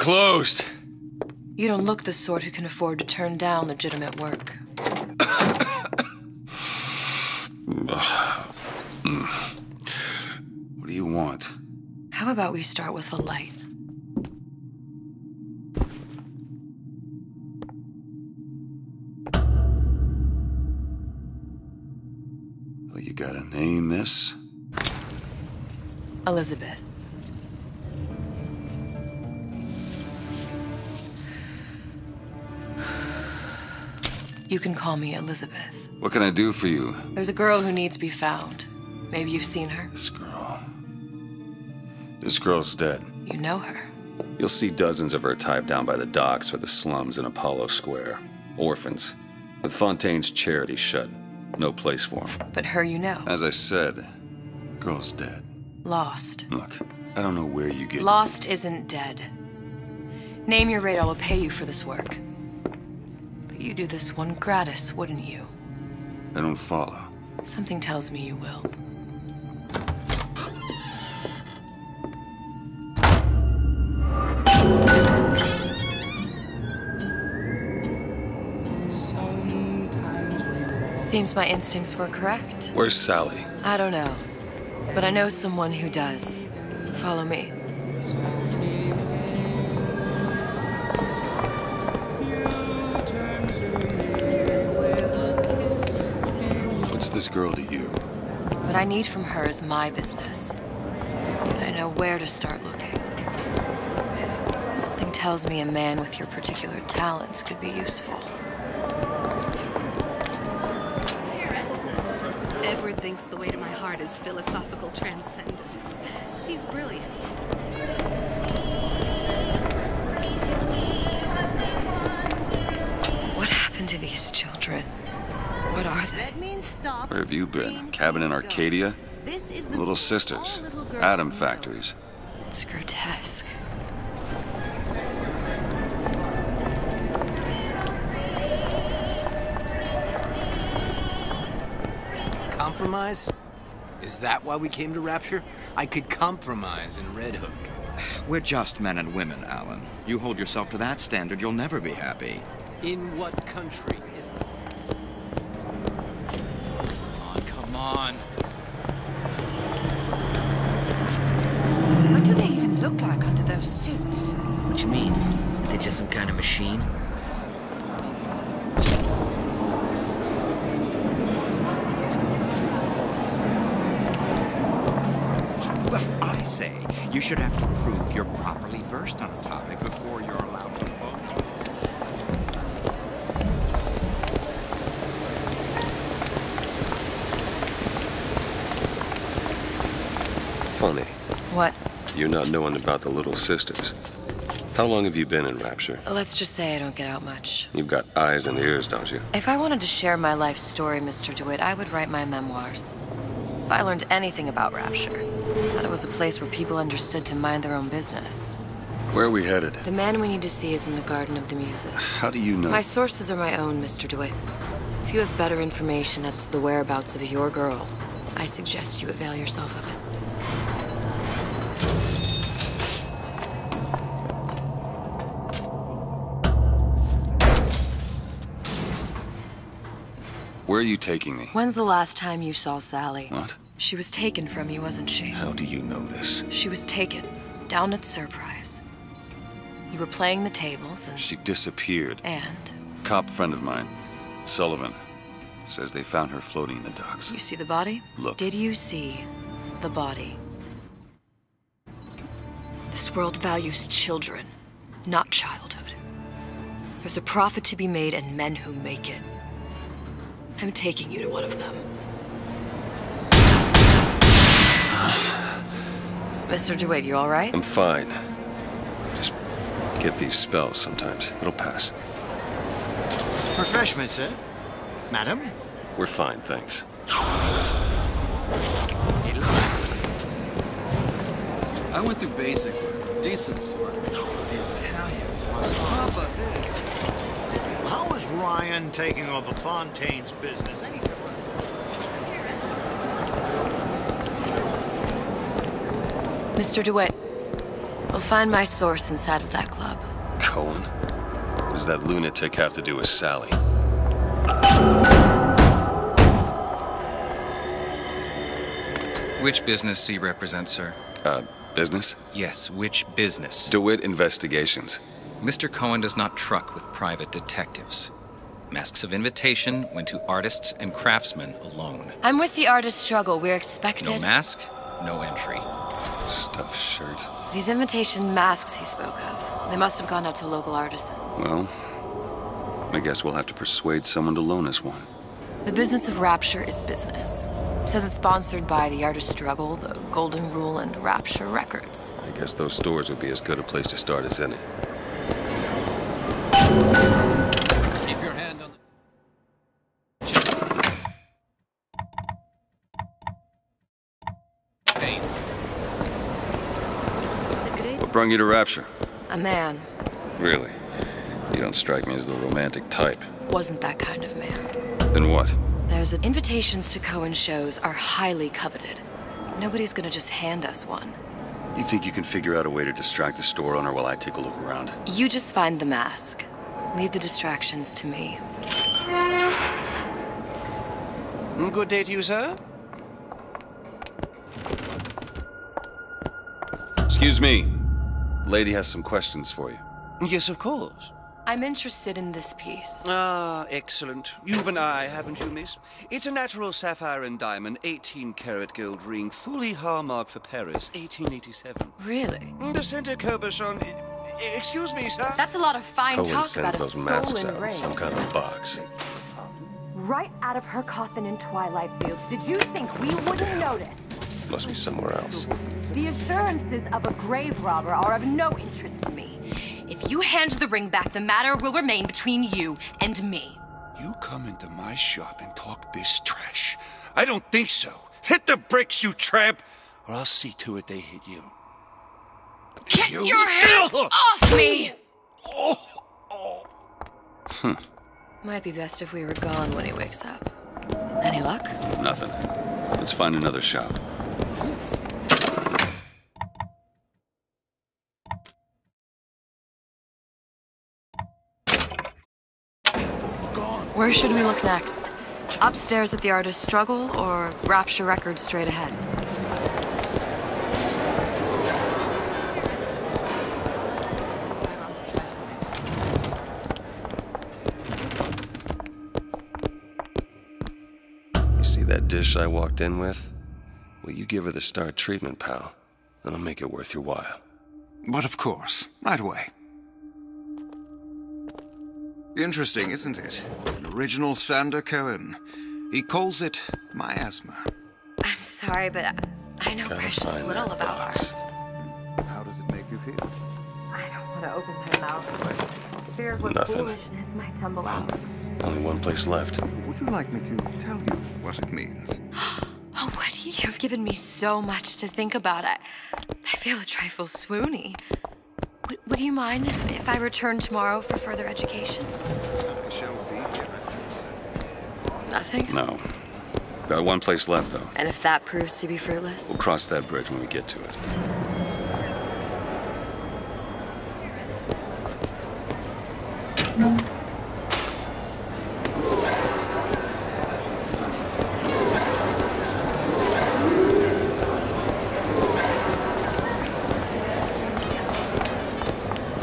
closed. You don't look the sort who can afford to turn down legitimate work. What do you want? How about we start with a light? Well, you got a name, miss? Elizabeth. You can call me Elizabeth. What can I do for you? There's a girl who needs to be found. Maybe you've seen her. This girl. This girl's dead. You know her. You'll see dozens of her tied down by the docks or the slums in Apollo Square. Orphans. With Fontaine's charity shut. No place for them. But her you know. As I said, girl's dead. Lost. Look, I don't know where you get... Lost isn't dead. Name your rate, I will pay you for this work. But you do this one gratis, wouldn't you? I don't follow. Something tells me you will. Seems my instincts were correct. Where's Sally? I don't know. But I know someone who does. Follow me. What's this girl to you? What I need from her is my business. But I know where to start looking. Something tells me a man with your particular talents could be useful. Edward thinks the way to my heart is philosophical transcendence. He's brilliant. What happened to these children? What are they? That means stop. Where have you been? Cabin in Arcadia? This is the Little sisters. Atom factories. It's grotesque. Compromise? Is that why we came to Rapture? I could compromise in Red Hook. We're just men and women, Alan. You hold yourself to that standard, you'll never be happy. In what country is that? Come on. What do they even look like under those suits? What you mean? They're just some kind of machine? Well, I say, you should have to prove you're properly versed on a topic before you're allowed to vote. Funny. What? You're not knowing about the Little Sisters. How long have you been in Rapture? Let's just say I don't get out much. You've got eyes and ears, don't you? If I wanted to share my life story, Mr. DeWitt, I would write my memoirs. If I learned anything about Rapture, that it was a place where people understood to mind their own business. Where are we headed? The man we need to see is in the Garden of the Muses. How do you know? My sources are my own, Mr. DeWitt. If you have better information as to the whereabouts of your girl, I suggest you avail yourself of it. Where are you taking me? When's the last time you saw Sally? What? She was taken from you, wasn't she? How do you know this? She was taken, down at Surprise. You were playing the tables and... She disappeared. And? Cop friend of mine, Sullivan, says they found her floating in the docks. You see the body? Look. Did you see the body? This world values children, not childhood. There's a profit to be made and men who make it. I'm taking you to one of them. Mr. DeWitt, you all right? I'm fine. Just get these spells sometimes. It'll pass. Refreshment, sir. Madam? We're fine, thanks. I went through basic with a decent sort. The Italians must have this. How is Ryan taking over Fontaine's business any different? Mr. DeWitt, We'll find my source inside of that club. Cohen? What does that lunatic have to do with Sally? Which business do you represent, sir? Business? Yes, which business? DeWitt Investigations. Mr. Cohen does not truck with private detectives. Masks of invitation went to artists and craftsmen alone. I'm with the artist struggle. We're expected. No mask, no entry. Stuffed shirt. These invitation masks he spoke of, they must have gone out to local artisans. Well, I guess we'll have to persuade someone to loan us one. The business of Rapture is business. Says it's sponsored by the Artist Struggle, the Golden Rule, and Rapture Records. I guess those stores would be as good a place to start as any. Keep your hand on the... Hey. What brought you to Rapture? A man. Really? You don't strike me as the romantic type. Wasn't that kind of man. Then what? Invitations to Cohen shows are highly coveted. Nobody's gonna just hand us one. You think you can figure out a way to distract the store owner while I take a look around? You just find the mask. Leave the distractions to me. Good day to you, sir. Excuse me. Lady has some questions for you. Yes, of course. I'm interested in this piece. Ah, excellent. You've an eye, haven't you, miss? It's a natural sapphire and diamond, 18-karat gold ring, fully hallmarked for Paris, 1887. Really? The center cabochon... Excuse me, sir? That's a lot of fine Cohen talk sends about those a masks stolen out in ring. some kind of box. Right out of her coffin in Twilight Fields. Did you think we wouldn't notice? Must be somewhere else. The assurances of a grave robber are of no interest to me. If you hand the ring back, the matter will remain between you and me. You come into my shop and talk this trash. I don't think so. Hit the bricks, you tramp, or I'll see to it they hit you. Get your hands off me! Might be best if we were gone when he wakes up. Any luck? Nothing. Let's find another shop. Where should we look next? Upstairs at the Artist Struggle, or Rapture Records straight ahead? You see that dish I walked in with? Well, you give her the star treatment, pal. That'll make it worth your while. But of course, right away. Interesting, isn't it? An original Sander Cohen. He calls it miasma. I'm sorry, but I know precious little about art. How does it make you feel? I don't want to open my mouth for it. Fear what Nothing. foolishness might tumble out. Only one place left. Would you like me to tell you what it means? Oh, Woody, you've given me so much to think about. I feel a trifle swoony. Would you mind if I return tomorrow for further education? I shall be here at your service. Nothing? No. Got one place left, though. And if that proves to be fruitless? We'll cross that bridge when we get to it.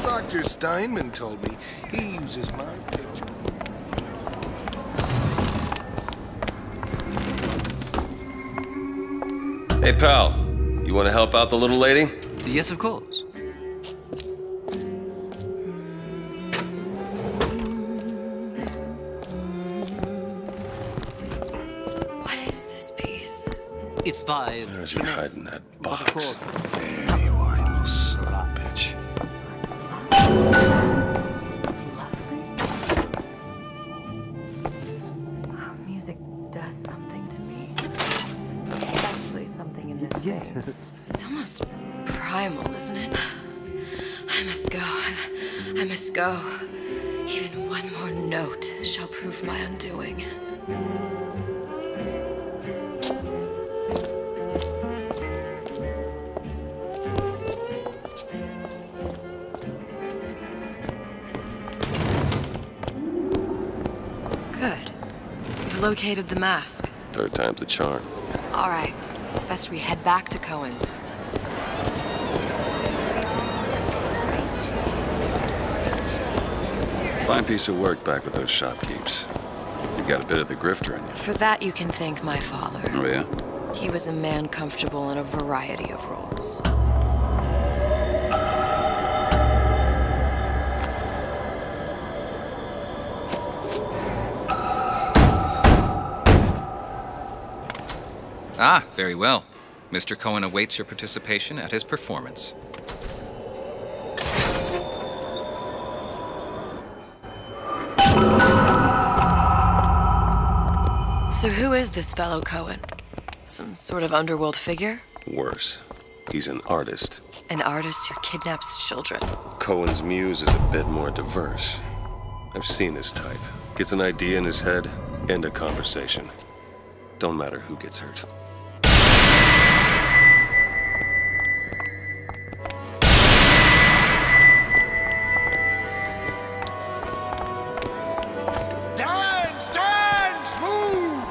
Dr. Steinman told me he uses my picture. Hey, pal. You want to help out the little lady? Yes, of course. What is this piece? It's by... Where is he hiding that box? There you are, you little son of a bitch. Music does something to me. Especially something in this game. It's almost primal, isn't it? I must go. I must go. Even one more note shall prove my undoing. located the mask. Third time's the charm. All right. It's best we head back to Cohen's. Fine piece of work back with those shopkeeps. You've got a bit of the grifter in you. For that, you can thank my father. Oh, yeah? He was a man comfortable in a variety of roles. Ah, very well. Mr. Cohen awaits your participation at his performance. So who is this fellow Cohen? Some sort of underworld figure? Worse. He's an artist. An artist who kidnaps children. Cohen's muse is a bit more diverse. I've seen this type. Gets an idea in his head, end a conversation. Don't matter who gets hurt. Dance, dance, move!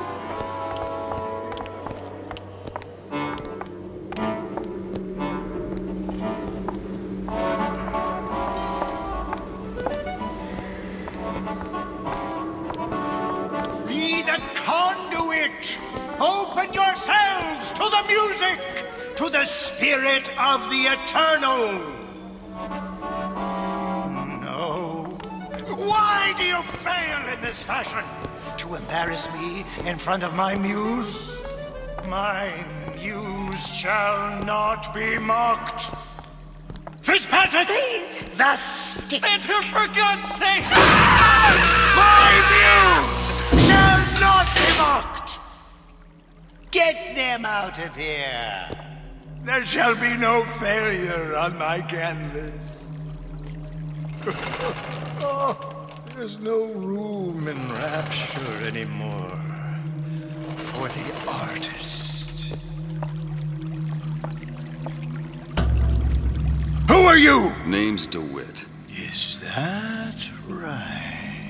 Be the conduit! Open yourselves to the music, to the spirit of the eternal! No. Why do you fail in this fashion? To embarrass me in front of my muse? My muse shall not be mocked. Fitzpatrick! Please! The stick! Santa, for God's sake! My muse shall not be mocked! Get them out of here! There shall be no failure on my canvas. Oh, there's no room in rapture anymore for the artist. Who are you? Name's DeWitt. Is that right?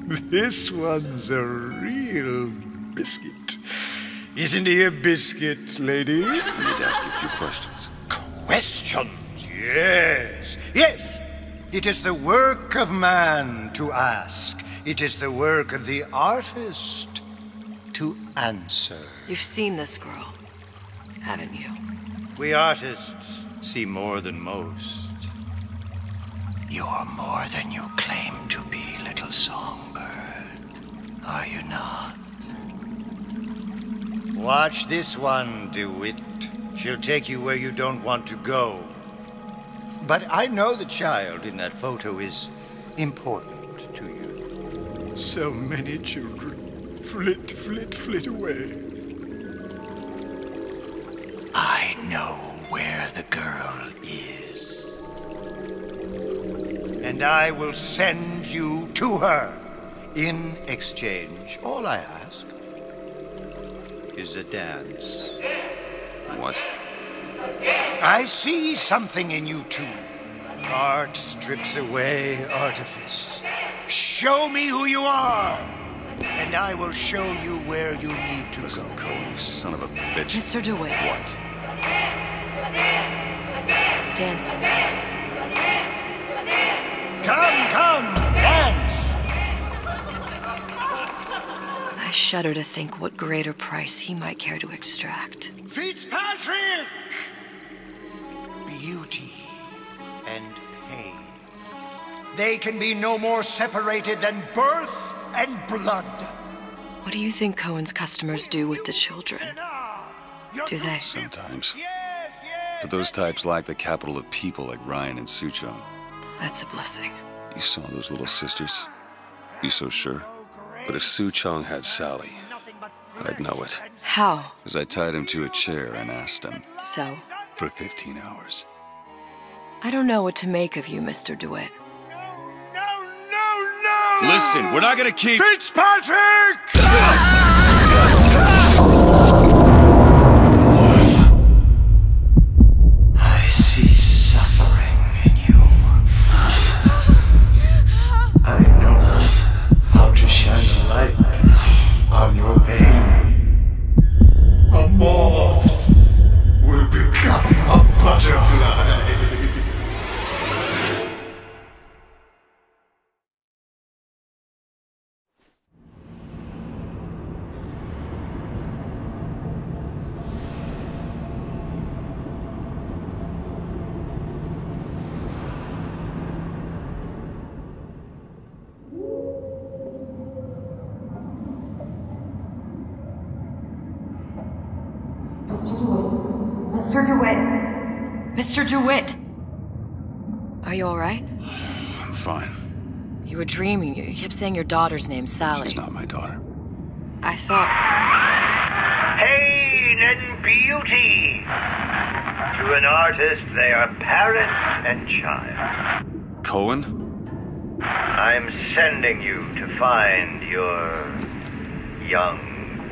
This one's a real biscuit. Isn't he a biscuit, lady? I need to ask you a few questions. Questions? Yes. Yes. It is the work of man to ask. It is the work of the artist to answer. You've seen this girl, haven't you? We artists see more than most. You're more than you claim to be, little songbird. Are you not? Watch this one, DeWitt. She'll take you where you don't want to go. But I know the child in that photo is important to you. So many children flit, flit, flit away. I know where the girl is. And I will send you to her. In exchange, all I ask is a dance. What? I see something in you two. Art strips away artifice. Show me who you are, and I will show you where you need to Listen, go. Cohen, son of a bitch. Mr. DeWitt. What? Dance with me. Come, dance! I shudder to think what greater price he might care to extract. Fitzpatrick! Beauty and pain. They can be no more separated than birth and blood. What do you think Cohen's customers do with the children? Do they? Sometimes. But those types lack the capital of people like Ryan and Suchong. That's a blessing. You saw those little sisters? You so sure? But if Suchong had Sally, I'd know it. How? Because I tied him to a chair and asked him. So? For 15 hours. I don't know what to make of you, Mr. DeWitt. No! Listen, we're not gonna keep... Fitzpatrick! I see suffering in you. Mr. DeWitt! Mr. DeWitt! Are you alright? I'm fine. You were dreaming. You kept saying your daughter's name, Sally. She's not my daughter. I thought... Pain and beauty! To an artist, they are parent and child. Cohen? I'm sending you to find your young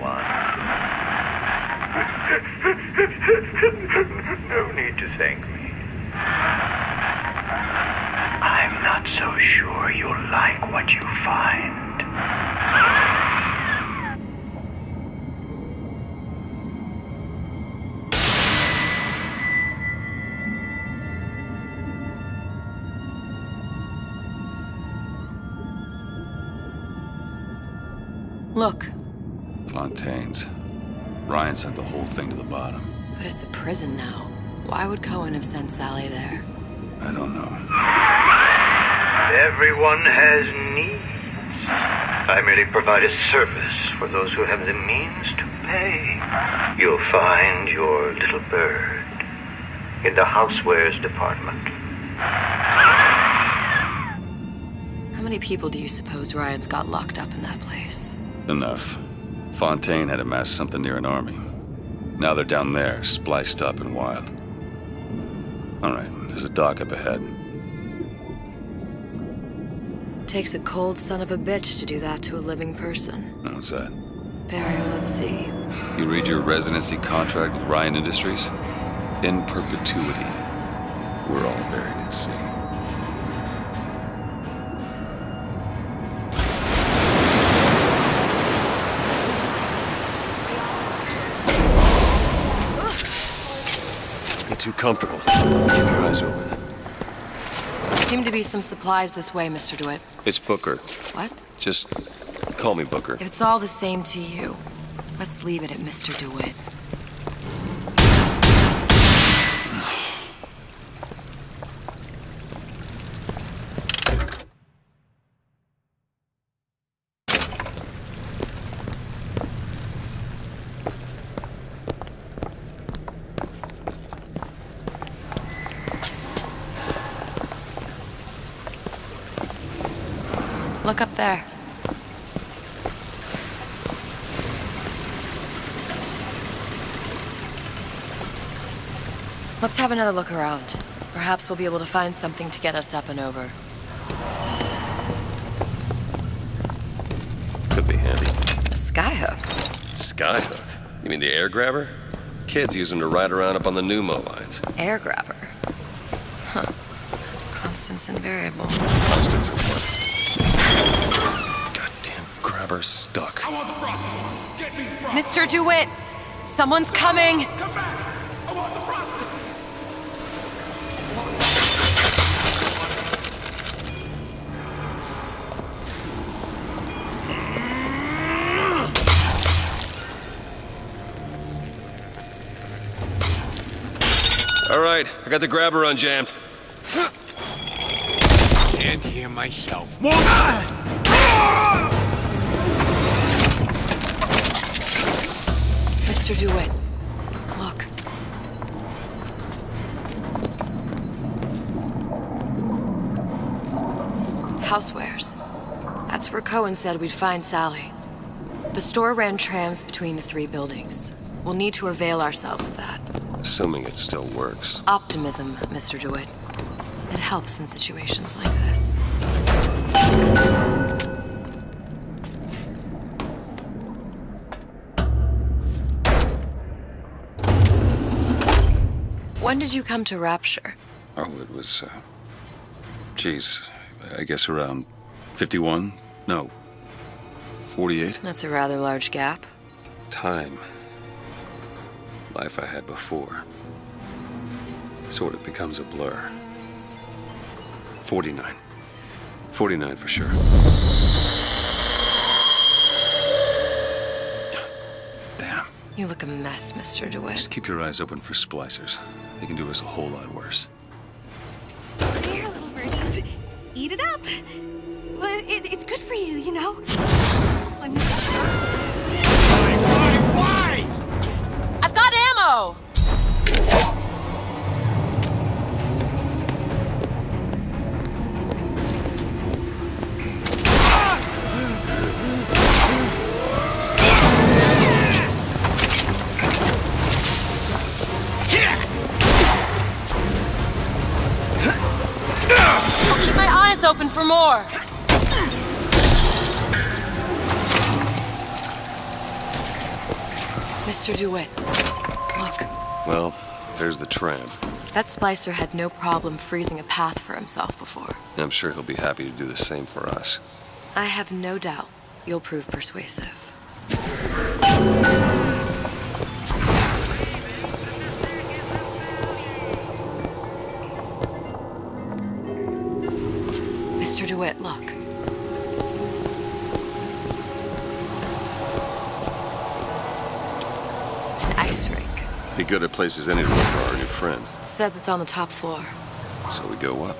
one. No need to thank me. I'm not so sure you'll like what you find. Look. Fontaine's. Ryan sent the whole thing to the bottom. But it's a prison now. Why would Cohen have sent Sally there? I don't know. Everyone has needs. I merely provide a service for those who have the means to pay. You'll find your little bird in the housewares department. How many people do you suppose Ryan's got locked up in that place? Enough. Fontaine had amassed something near an army. Now they're down there, spliced up and wild. All right, there's a dock up ahead. Takes a cold son of a bitch to do that to a living person. What's that? Burial, let's see. You read your residency contract with Ryan Industries? In perpetuity, we're all buried at sea. Too comfortable. Keep your eyes open. Seem to be some supplies this way, Mr. DeWitt. It's Booker. What? Just call me Booker. If it's all the same to you, let's leave it at Mr. DeWitt. Look up there. Let's have another look around. Perhaps we'll be able to find something to get us up and over. Could be handy. A skyhook? Skyhook? You mean the air grabber? Kids use them to ride around up on the pneumo lines. Air grabber? Huh. Constants and variables. Constants and what? Goddamn grabber stuck. I want the frosting. Get me frosting. Mr. DeWitt! Someone's coming! Come back! I want the frosting. All right, I got the grabber unjammed. Can't hear myself. Mr. DeWitt, look. Housewares. That's where Cohen said we'd find Sally. The store ran trams between the three buildings. We'll need to avail ourselves of that. Assuming it still works. Optimism, Mr. DeWitt. It helps in situations like this. When did you come to Rapture? Oh, it was, geez, I guess around 51? No, 48? That's a rather large gap. Time. Life I had before. Sort of becomes a blur. 49. 49 for sure. Damn. You look a mess, Mr. DeWitt. Just keep your eyes open for splicers. They can do us a whole lot worse. Here, little birdies. Eat it up. Well, it's good for you, you know. Why? I've got ammo! open for more. Mr. DeWitt, look. Well, there's the tram. That splicer had no problem freezing a path for himself before. I'm sure he'll be happy to do the same for us. I have no doubt you'll prove persuasive. Mr. DeWitt, look. An ice rink. Be good at places any to look for our new friend. Says it's on the top floor. So we go up.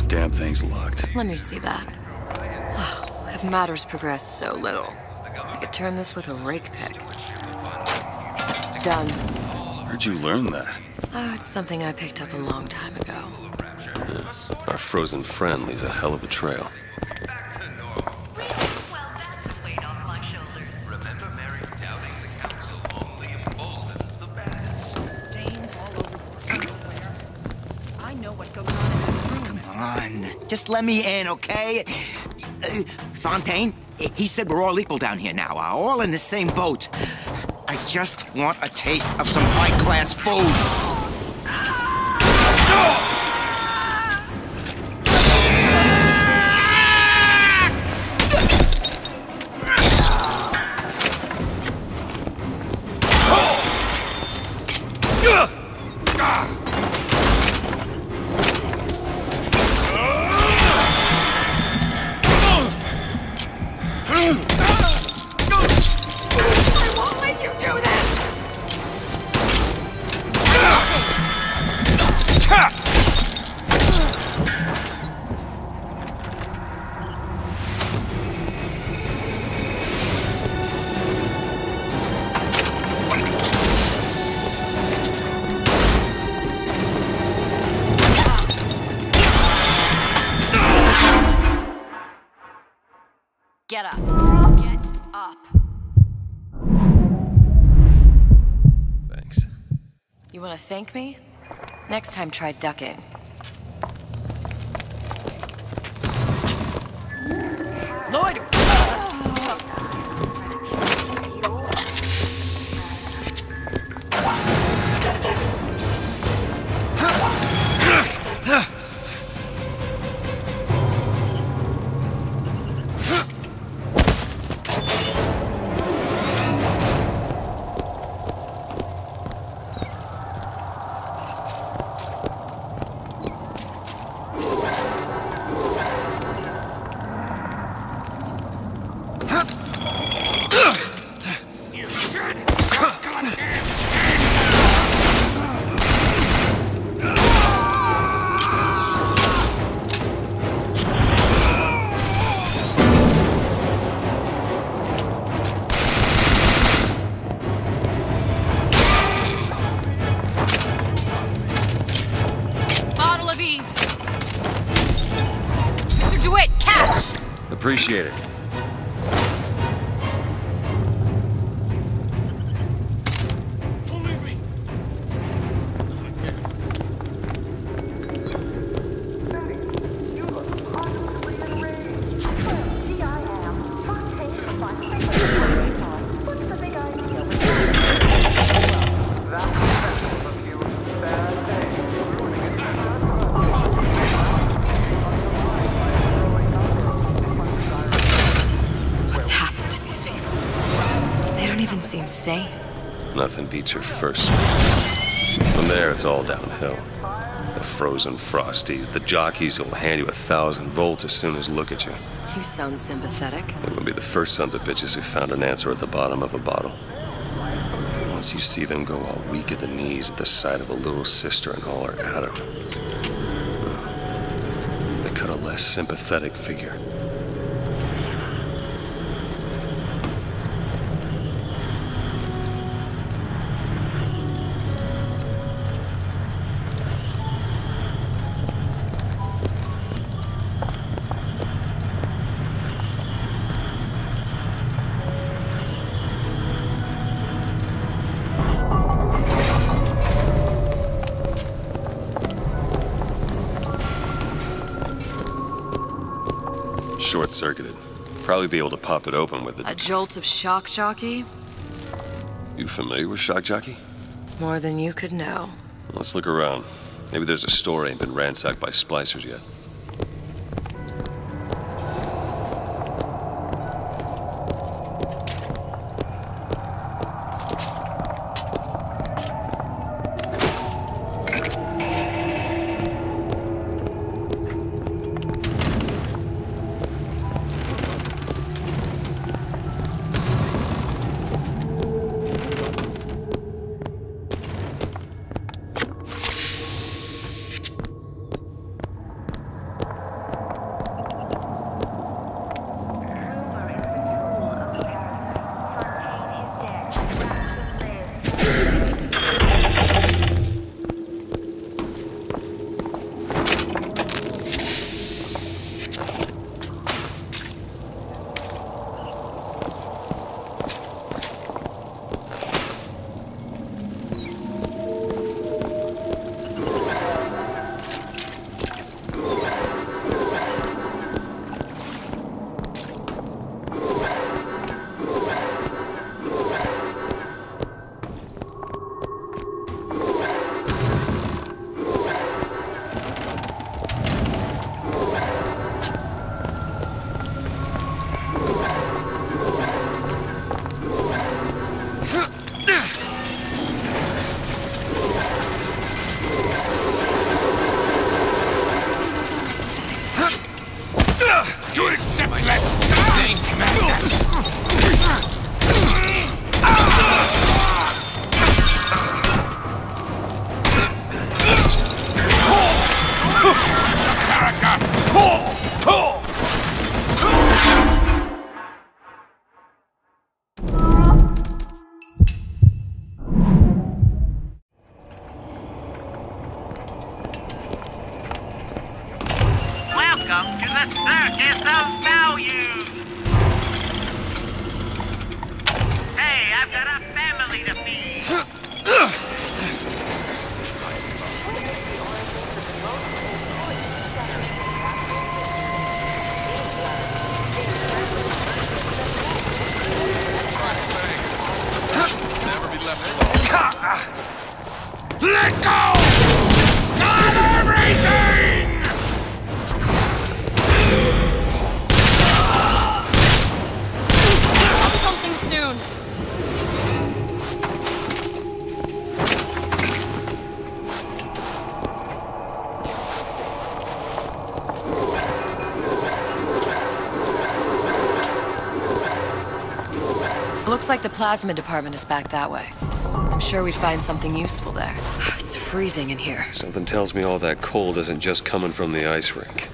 Damn thing's locked. Let me see that. Oh, have matters progressed so little? I could turn this with a rake pick. Done. Where'd you learn that? Oh, it's something I picked up a long time ago. Yeah. Our frozen friend leaves a hell of a trail. Stains all over everywhere. I know what goes on in that room. Come on, just let me in, okay? Fontaine, he said we're all equal down here now, all in the same boat. I just want a taste of some high-class food. Get up. Get up. Thanks. You want to thank me? Next time, try ducking. Lloyd! Appreciate it. Sane. Nothing beats your first swing. From there, it's all downhill. The frozen frosties, the jockeys who'll hand you 1,000 volts as soon as look at you. You sound sympathetic. They will be the first sons of bitches who found an answer at the bottom of a bottle. Once you see them go all weak at the knees at the sight of a little sister and all her at her, they cut a less sympathetic figure. short-circuited. Probably be able to pop it open with A jolt of shock jockey? You familiar with shock jockey? More than you could know. Let's look around. Maybe there's a store ain't been ransacked by splicers yet. Welcome to the Circus of Value! Hey, I've got a family to feed! Never be left alone. Let go! Not everything! Something soon. Looks like the plasma department is back that way. I'm sure we'd find something useful there. It's freezing in here. Something tells me all that cold isn't just coming from the ice rink.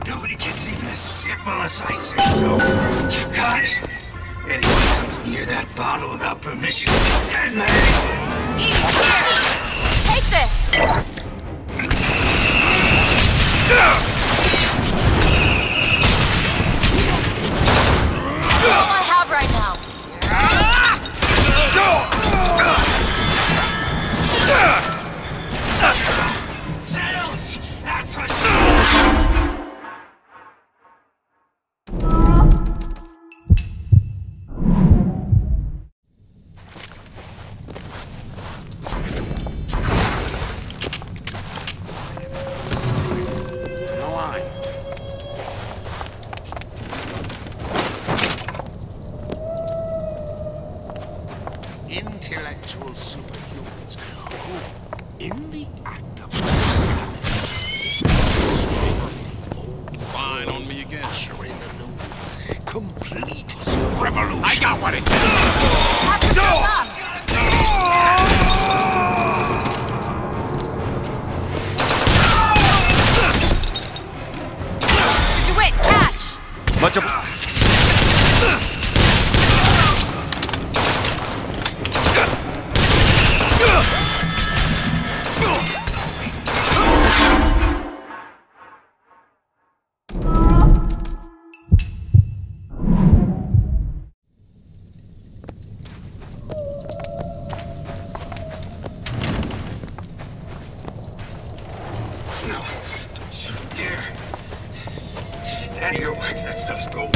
Nobody gets even a sip unless I say so. You got it? Anyone comes near that bottle without permission is a dead man. Take this! That's all I have right now. Sales! That's what intellectual superhumans who, in the act of Spying on me again. usher in the new, complete revolution. I got what it takes! Have to step up! Wait, catch! Much Don't you dare. Out of your wax, that stuff's gold.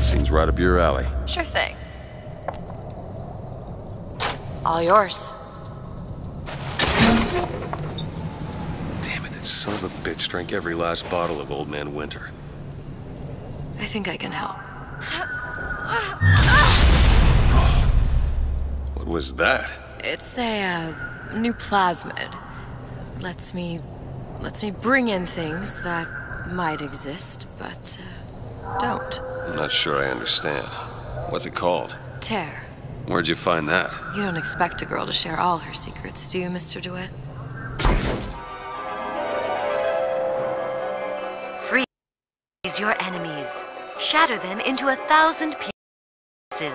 Seems right up your alley. Sure thing. All yours. Damn it, that son of a bitch drank every last bottle of Old Man Winter. I think I can help. What was that? It's a new plasmid. Lets me bring in things that might exist, but don't. I'm not sure I understand. What's it called? Tear. Where'd you find that? You don't expect a girl to share all her secrets, do you, Mr. DeWitt? Freeze your enemies. Shatter them into 1,000 pieces.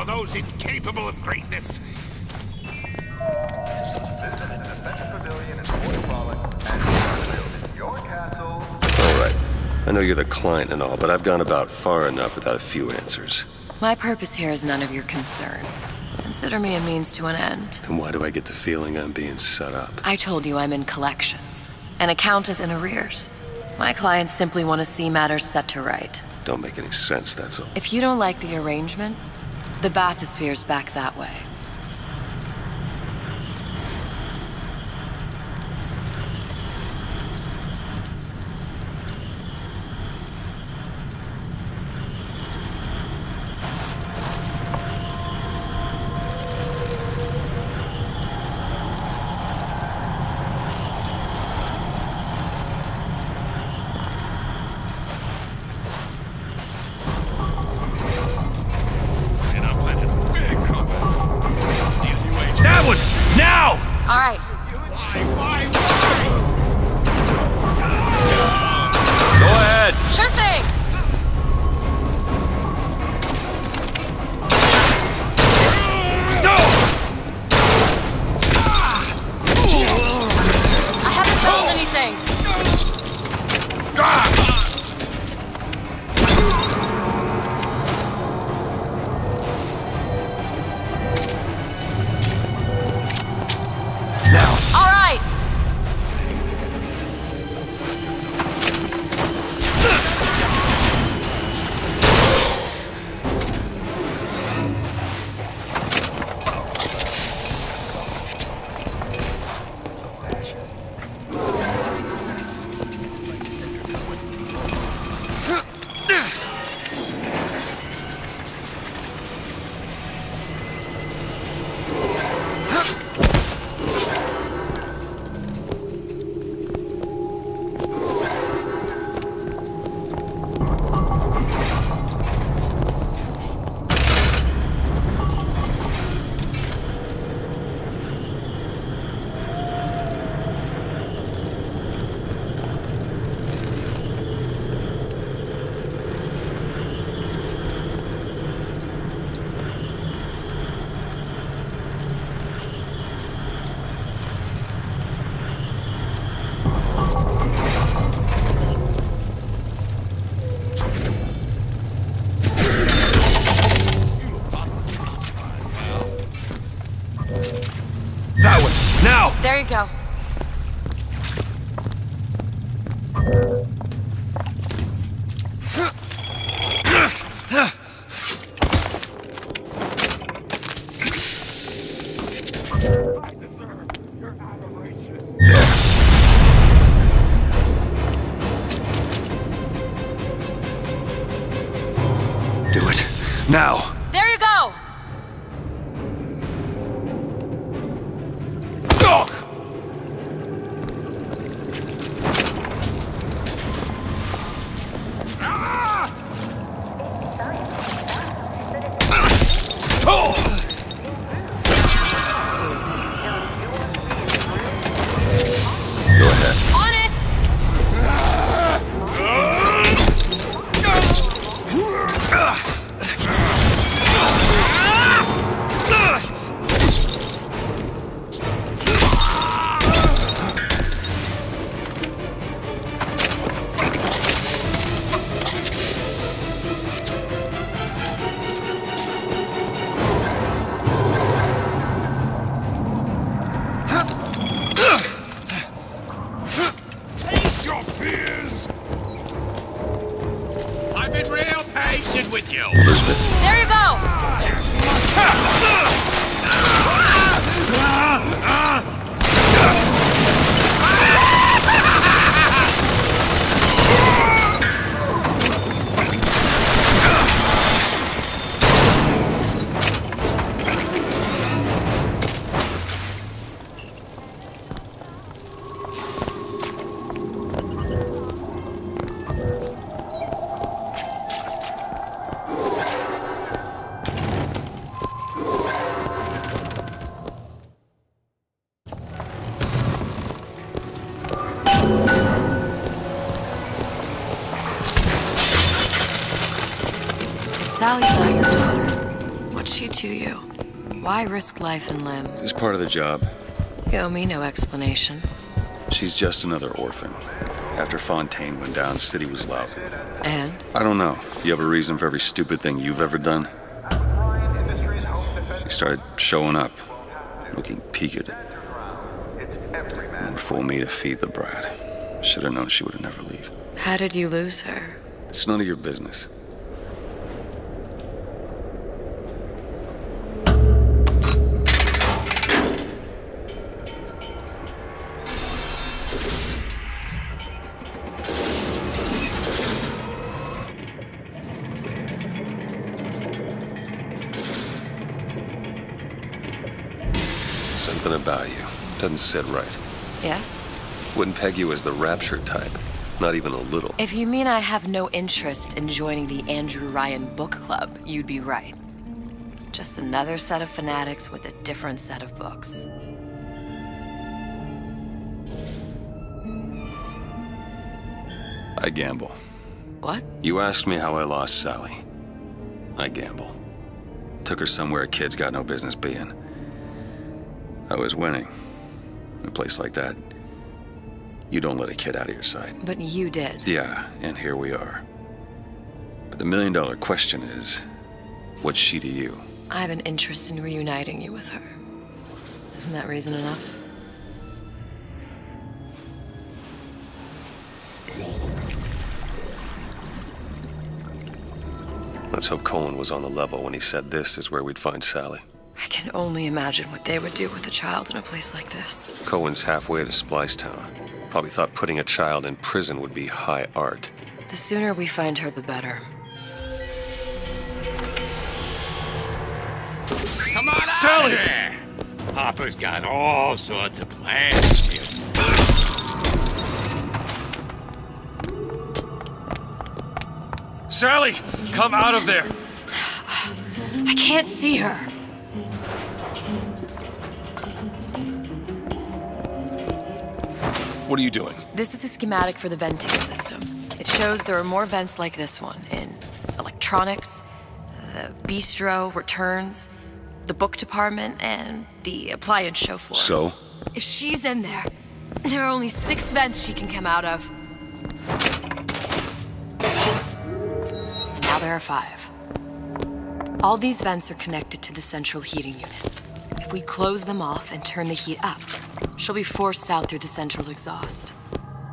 Those incapable of greatness. Alright, I know you're the client and all, but I've gone about far enough without a few answers. My purpose here is none of your concern. Consider me a means to an end. And why do I get the feeling I'm being set up? I told you I'm in collections. An account is in arrears. My clients simply want to see matters set to right. Don't make any sense, that's all. If you don't like the arrangement, the bathysphere's back that way. All right. Go ahead. Sure thing. I haven't told anything. All right. There you go. Now! There you go! Go ahead. On it! Face your fears! I've been real patient with you. Elizabeth. There you go! Sally's not your daughter. What's she to you? Why risk life and limb? This is part of the job. You owe me no explanation. She's just another orphan. After Fontaine went down, City was lousy with her. And? I don't know. You have a reason for every stupid thing you've ever done? She started showing up, looking peaked. More fool me to feed the brat. Should have known she would never leave. How did you lose her? It's none of your business. Something about you doesn't sit right. Yes? Wouldn't peg you as the rapture type. Not even a little. If you mean I have no interest in joining the Andrew Ryan book club, you'd be right. Just another set of fanatics with a different set of books. I gamble. What? You asked me how I lost Sally. I gamble. Took her somewhere a kid's got no business being. I was winning. In a place like that, you don't let a kid out of your sight. But you did. Yeah, and here we are. But the million-dollar question is, what's she to you? I have an interest in reuniting you with her. Isn't that reason enough? Let's hope Cohen was on the level when he said this is where we'd find Sally. I can only imagine what they would do with a child in a place like this. Cohen's halfway to Splicetown. Probably thought putting a child in prison would be high art. The sooner we find her, the better. Come on out Sally! there! Papa's got all sorts of plans for you. Sally! Come out of there! I can't see her. What are you doing? This is a schematic for the venting system. It shows there are more vents like this one in electronics, the bistro, returns, the book department, and the appliance show floor. So? If she's in there, there are only 6 vents she can come out of. And now there are 5. All these vents are connected to the central heating unit. If we close them off and turn the heat up, she'll be forced out through the central exhaust.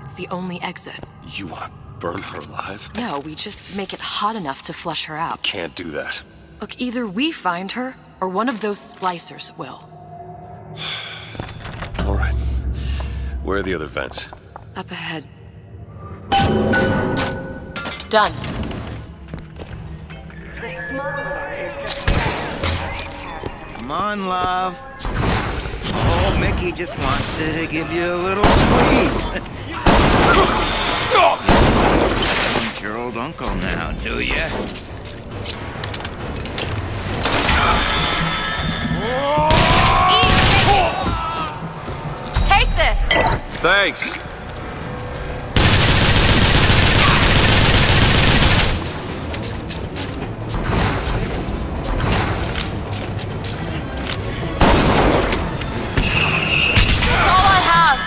It's the only exit. You want to burn her alive? No, we just make it hot enough to flush her out. Can't do that. Look, either we find her, or one of those splicers will. All right. Where are the other vents? Up ahead. Done. The smuggler is the best. Come on, love. Oh, Mickey just wants to give you a little squeeze. Want your old uncle now, do ya? Take this! Thanks. That's all I have!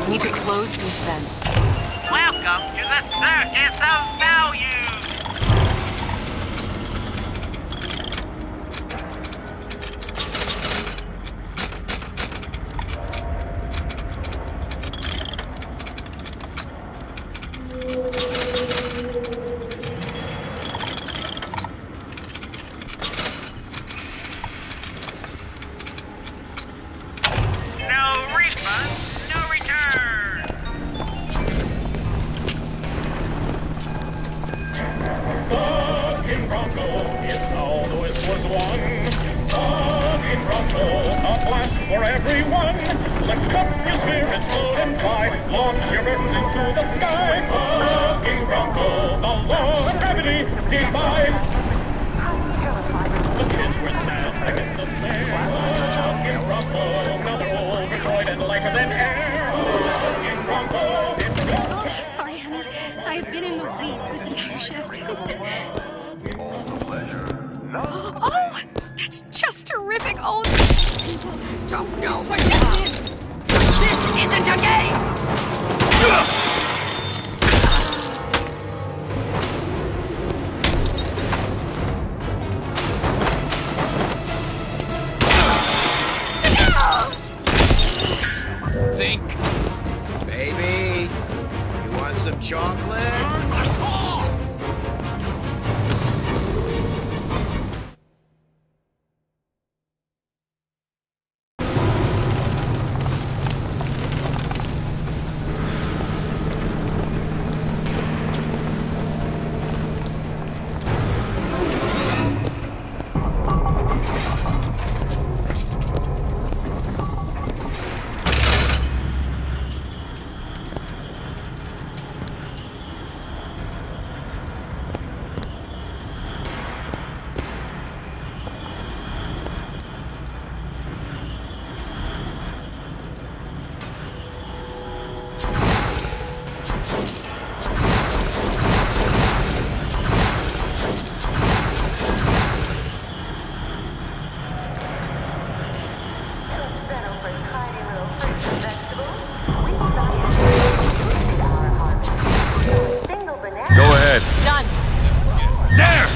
We need to close these vents. Welcome to the Circus of Value! No refund, no return! Fucking Bronco, if all the West was one. Fucking Bronco, a blast for everyone. Let's cut your spirits, float and fly. Launch your burdens into the sky. Fucking Bronco, the law of gravity defies. The kids were sad, I miss the fair. Fucking Bronco, now they're overjoyed and lighter than air. Fucking Bronco, it's Oh, sorry, honey. I've been in the weeds this entire shift. Oh, that's just terrific. Oh, people don't know what you did. This isn't a game. Think. Baby, you want some chocolate? Go ahead. Done. There!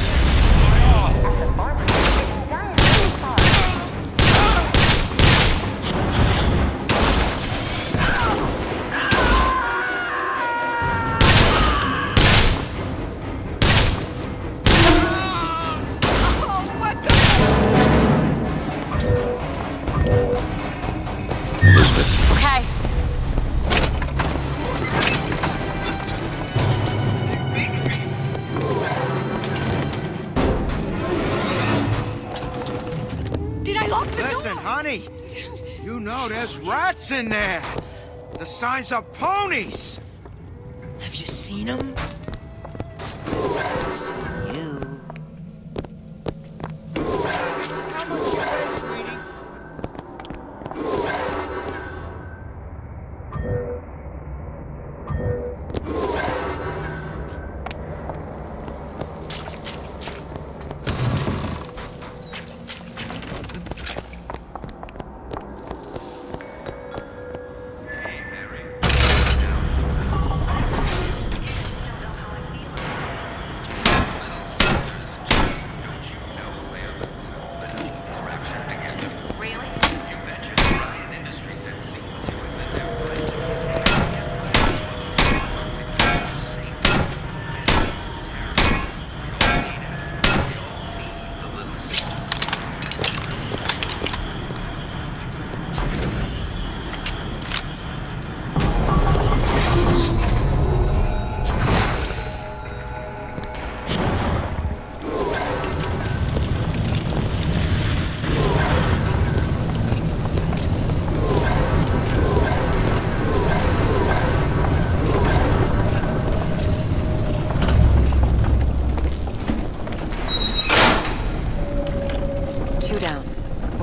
Elizabeth. Okay. Did I lock the door? Listen, honey. You know there's rats in there. The size of ponies. Have you seen them? I've seen you. How much you weigh, sweetie?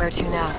Where to now?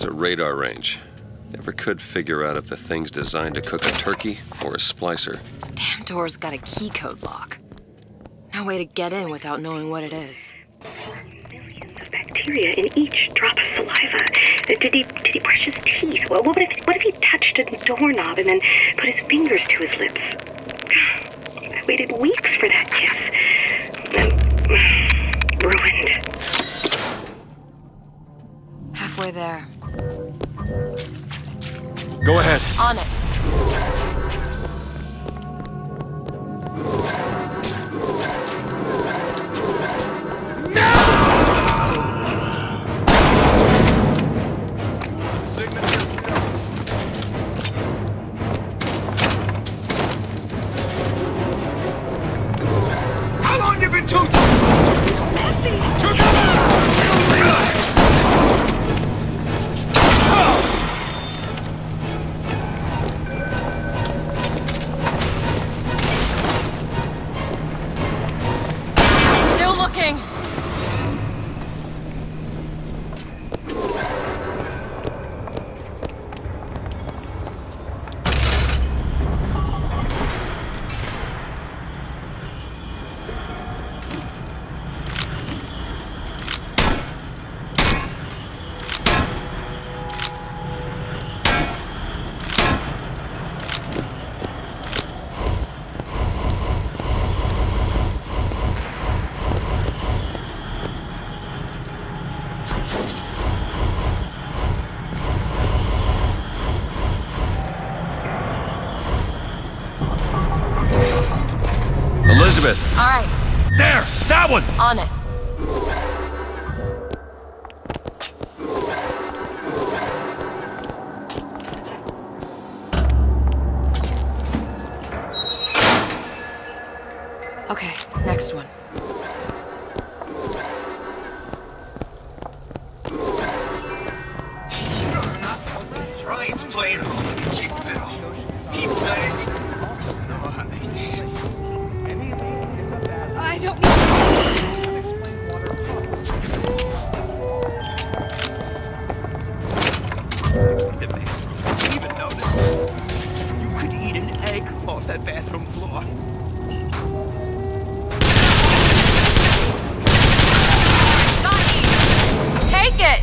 Radar range. Never could figure out if the thing's designed to cook a turkey or a splicer. Damn door's got a key code lock. No way to get in without knowing what it is. Millions of bacteria in each drop of saliva. Did he brush his teeth? Well, what if he touched a doorknob and then put his fingers to his lips? I waited weeks for that kiss. Ruined. Halfway there. Go ahead. On it. How long you been tooting? Messy. Elizabeth! All right. There! That one! On it. Okay, next one. Sure enough, Ryan's playing home like a cheap fiddle. He plays, know how they dance. I don't The bathroom. You even notice you could eat an egg off that bathroom floor. Take it!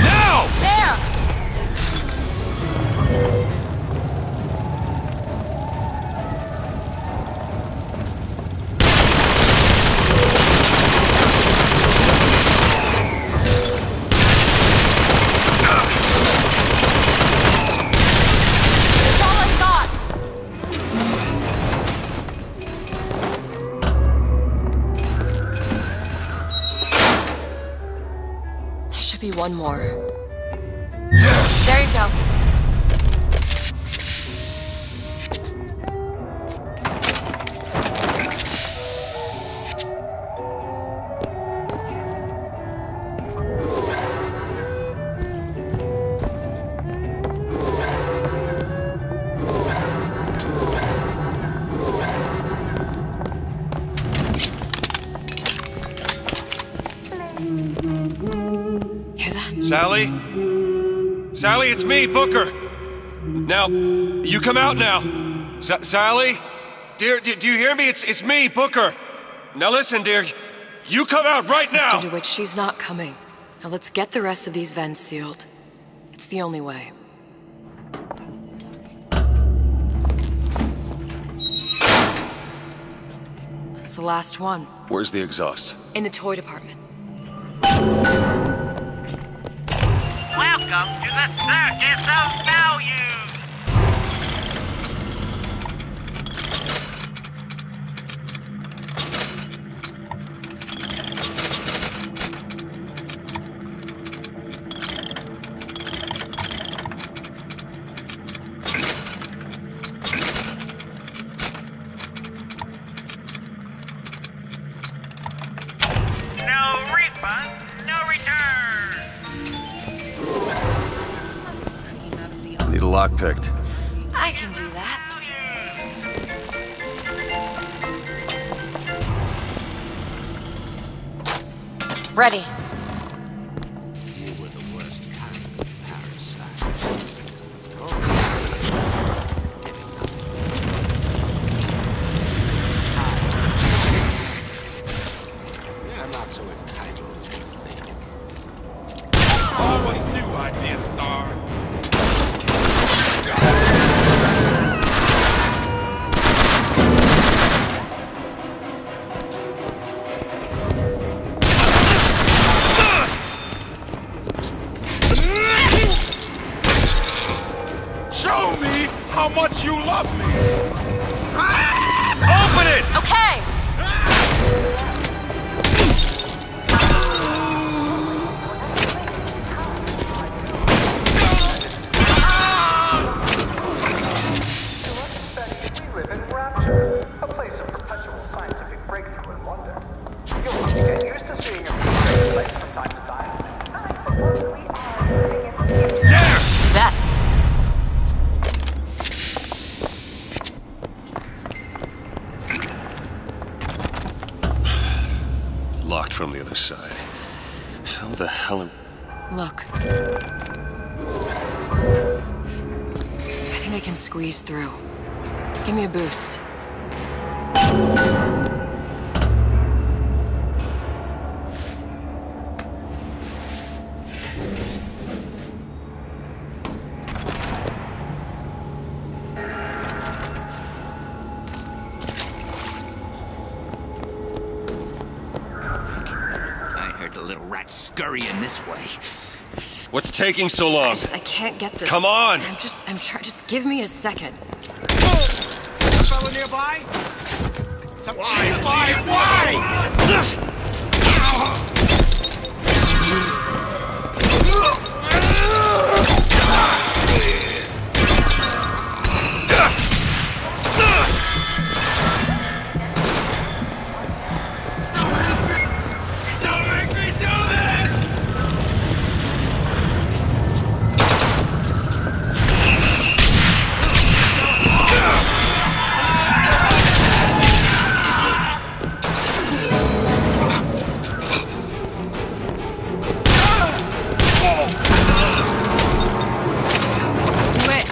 Now! There! That's all I've got. There should be one more. There you go. Hear that? Sally? Sally, it's me, Booker. Now, you come out now. Sally? Dear, do you hear me? It's me, Booker. Now listen, dear. You come out right now! Mr. DeWitt, she's not coming. Now let's get the rest of these vents sealed. It's the only way. That's the last one. Where's the exhaust? In the toy department. Welcome to the Circus of Value! No refund, no return! Need a lock picked. I can do that. Ready. You were the worst kind of parasite. Yeah, I'm not so entitled as you think. Always knew I'd be a star. Show me how much you love me. Open it! Okay! We live in Rapture, a place of perpetual scientific breakthrough and wonder. You'll have to get used to seeing a strange place from time to time. I suppose we are living in the future. That. Locked from the other side. How the hell am... Look. I think I can squeeze through. Give me a boost. I heard the little rat scurrying this way. What's taking so long? I can't get this. Come on! I'm trying. Just give me a second. A fellow nearby? Why? Don't make me do this! Do it.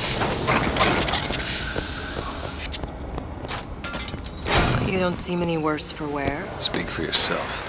You don't seem any worse for wear. Speak for yourself.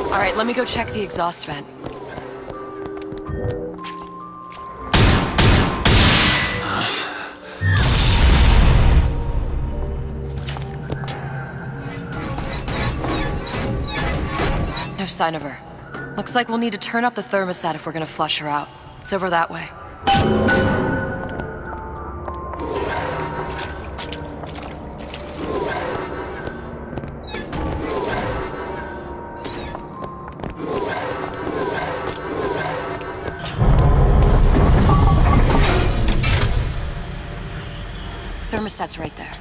All right, let me go check the exhaust vent. No sign of her. Looks like we'll need to turn up the thermostat if we're gonna flush her out. It's over that way. thermostat's right there.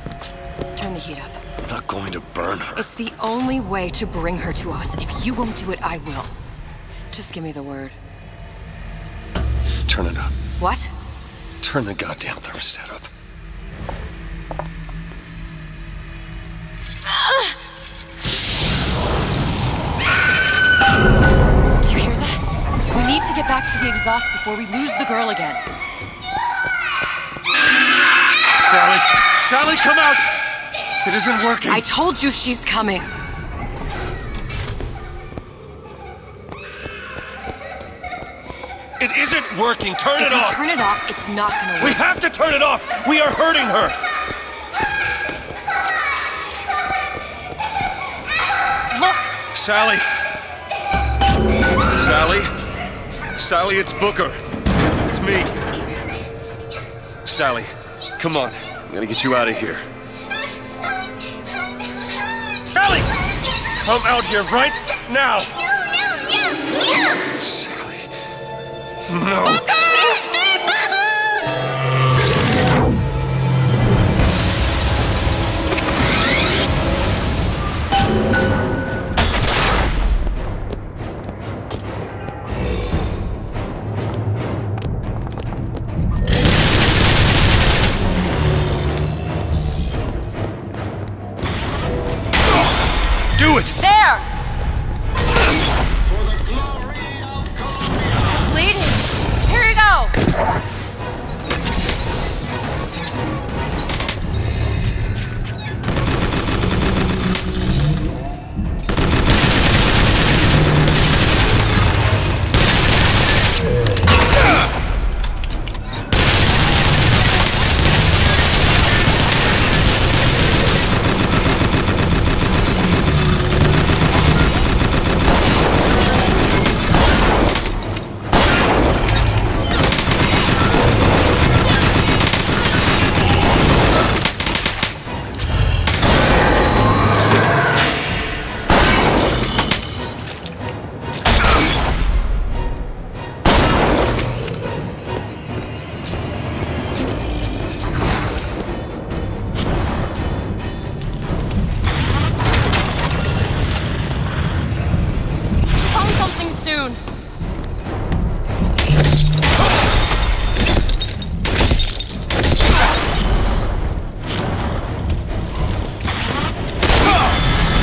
Turn the heat up. I'm not going to burn her. It's the only way to bring her to us. If you won't do it, I will. Just give me the word. Turn it up. What? Turn the goddamn thermostat up. Do you hear that? We need to get back to the exhaust before we lose the girl again. Sally! Sally, come out! It isn't working. I told you she's coming. It isn't working. Turn it off. If we turn it off, it's not gonna work. We have to turn it off. We are hurting her. Look. Sally. Sally. Sally, it's Booker. It's me. Sally, come on. I'm gonna get you out of here. Sally! Come out here right now! No! Sally. No. Do it! There! Bleeding. Here you go! Soon.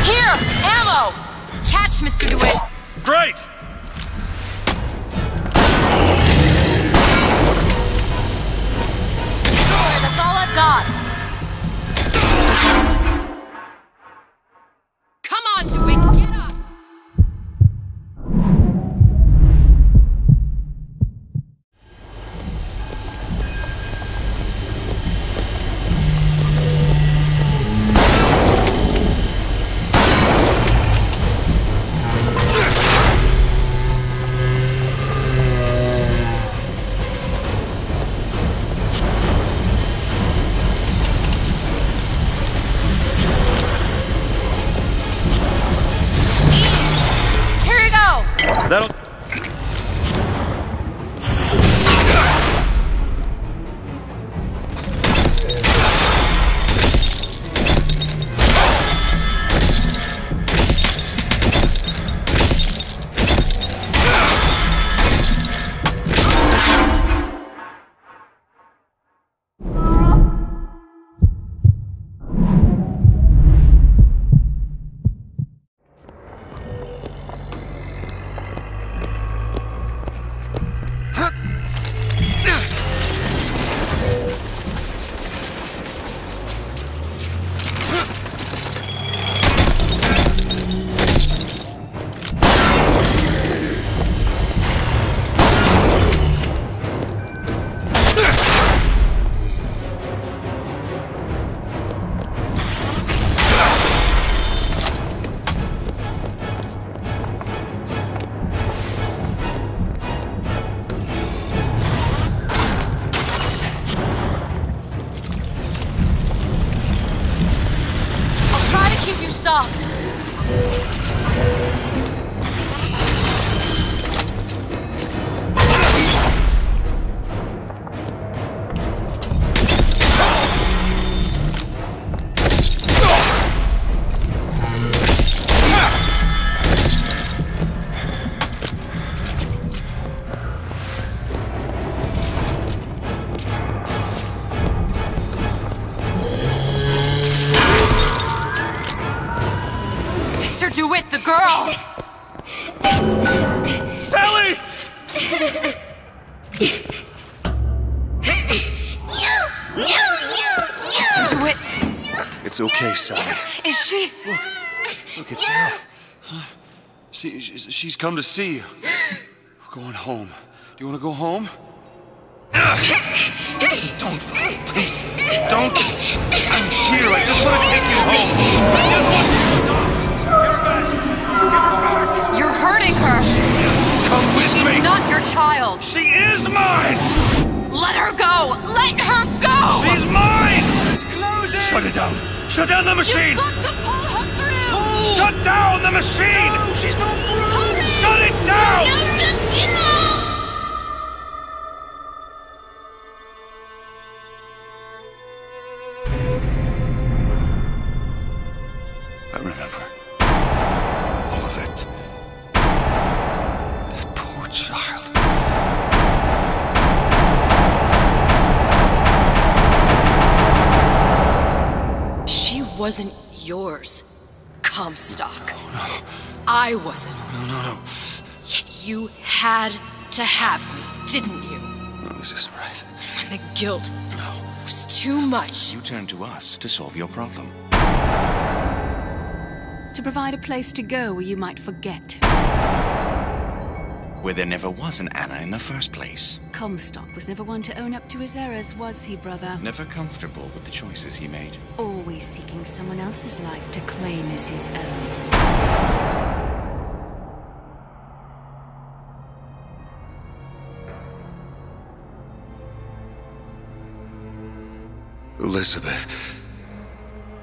Here, ammo. Catch, Mr. DeWitt. Great. Sorry, that's all I've got. Come on, DeWitt, get up. That'll... Stopped. girl! Sally! Do it. It's okay, Sally. Is she? Look, it's her. She's come to see you. We're going home. Do you want to go home? Don't, please, don't. I'm here. I just want to take you home. I just want to. Give her back. Give her back. You're hurting her. She's got to come with me. She's not your child. She is mine. Let her go. Let her go. She's mine. It's closing. Shut it down. Shut down the machine. You've got to pull her through. Pull. Shut down the machine. No, she's not through. Shut it down. I remember all of it. That poor child. She wasn't yours, Comstock. No. I wasn't. No. Yet you had to have me, didn't you? No, this isn't right. And when the guilt was too much. You turned to us to solve your problem. To provide a place to go where you might forget. Where there never was an Anna in the first place. Comstock was never one to own up to his errors, was he, brother? Never comfortable with the choices he made. Always seeking someone else's life to claim as his own. Elizabeth.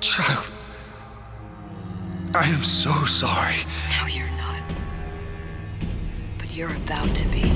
Child. I am so sorry. No, you're not. But you're about to be.